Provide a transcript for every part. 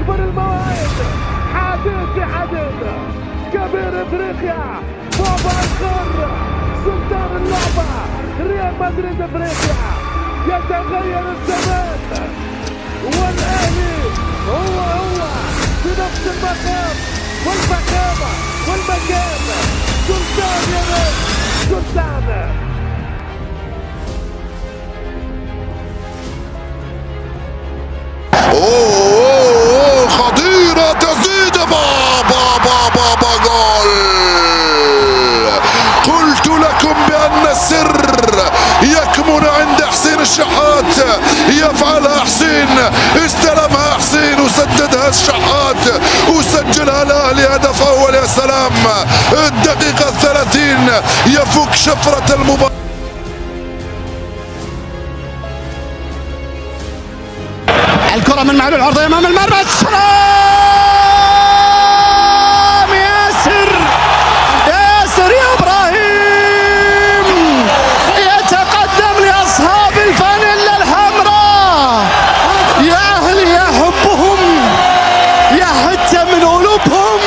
اكبر المواعيد، حديث كبير افريقيا، بابا الخر، سلطان اللعبه، ريال مدريد افريقيا. يتغير الزمان والاهلي هو في نفس المقام والمكان. سلطان يا ريت، سلطان. خطيرة تسديدة، بابا جول. قلت لكم بأن السر يكمن عند حسين الشحات، يفعلها حسين، استلمها حسين وسددها الشحات وسجلها الأهلي هدف أول. يا سلام، الدقيقة 30 يفك شفرة المباراة. الكرة من معلول، عرضية أمام المرمى، السلام. ياسر يا إبراهيم يتقدم لأصحاب الفانيلا الحمراء. يا أهلي يا حبهم، يا حتى من قلوبهم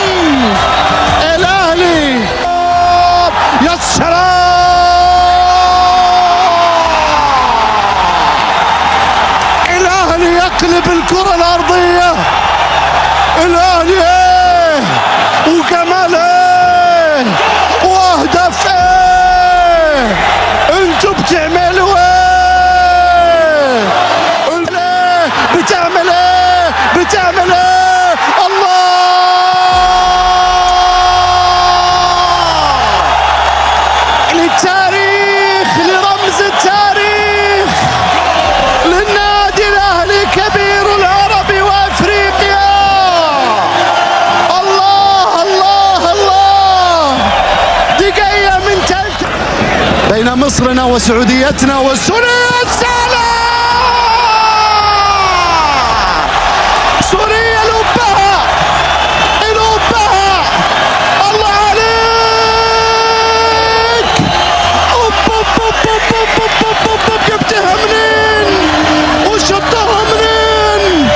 الأهلي. يا سلام، يقلب الكرة الأرضية. الأهلي ايه وجمال ايه واهداف ايه، انتوا بتعملوا ايه؟ بتعمل ايه؟ الله، للتاريخ، لرمز التاريخ، للنادي الأهلي كبير العرب وأفريقيا. الله دقيقة من تلك بين مصرنا وسعوديتنا وسوريا. سوريا لبها الله عليك. جبتها منين وشطها منين؟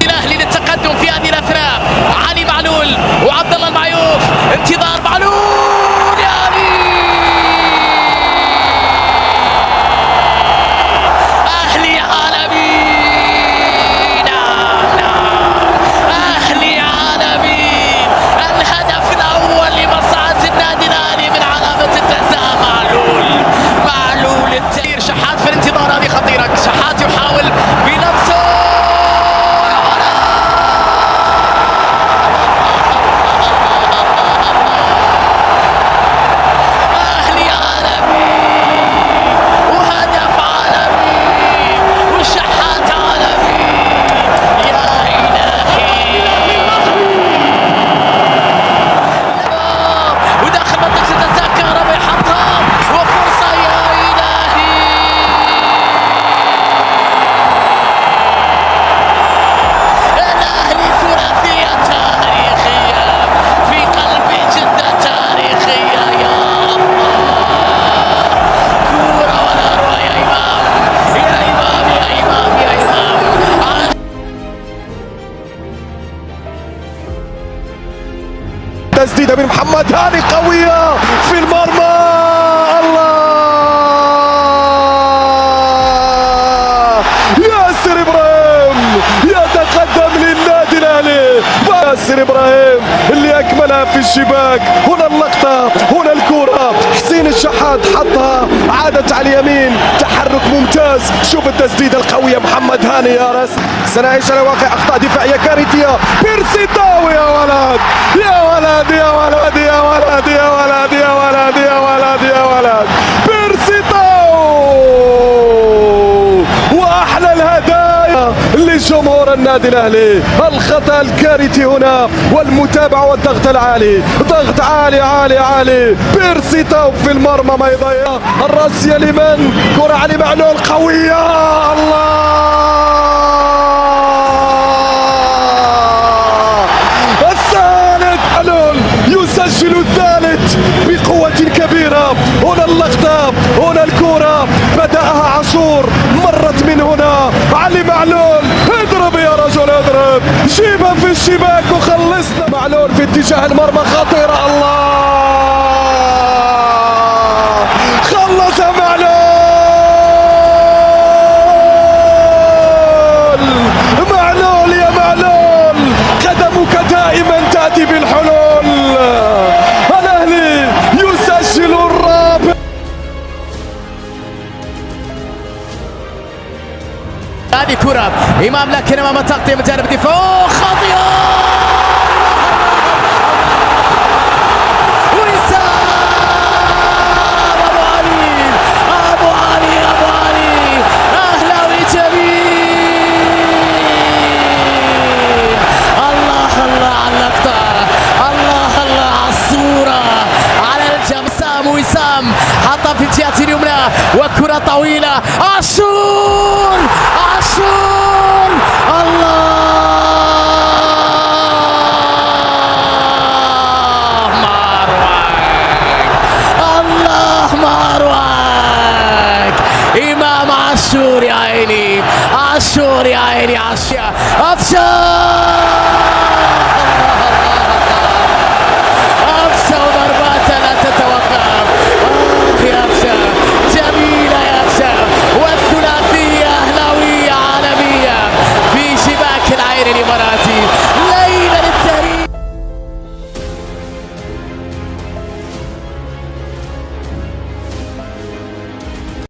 الاهلي للتقدم في هذه الاثناء. علي معلول وعبد الله المعيوف، انتظار معلول يا علي. اهلي عالمي، اهلي عالمي. الهدف الاول لمصعد النادي الاهلي من علامه التساءل. معلول التغيير. شحات في الانتظار، هذه خطيره. شحات يحاول بنفسه. تسديدة من محمد هاني قوية في المرمى. الله، ياسر إبراهيم يتقدم للنادي الأهلي. ياسر إبراهيم اللي أكملها في الشباك. هنا اللقطة، هنا الكرة، حسين الشحات حطها، عادت على اليمين، تحرك ممتاز. شوف التسديدة القوية محمد هاني. يا راس سنعيش على واقع أخطاء دفاعية كارثية. بيرسي تاو، يا ولد يا ولد يا ولد يا ولد يا ولد يا ولد يا ولد يا ولد، بيرسي تاو. وأحلى الهدايا لجمهور النادي الأهلي. الخطأ الكارثي هنا والمتابعة والضغط العالي، ضغط عالي عالي عالي. بيرسي تاو في المرمى ما يضيع. الراسية لمن؟ كرة علي معلول قوية. الله، يسجل الثالث بقوة كبيرة. هنا اللقطة، هنا الكرة، بدأها عاشور جيبها في الشباك وخلصنا. معلول في اتجاه المرمى خطيرة، الله خلصها معلول. معلول يا معلول، قدمك دائما تأتي بالحلول. الأهلي يسجل الرابع. هذه كرة إمام لكن أمام التغطية من جانب الدفاع خاطئة. وسام أبو علي أهلاوي جميل. الله على اللقطة، الله على الصورة، على الجم. وسام حطها في الجهة اليمنى وكرة طويلة. عاشور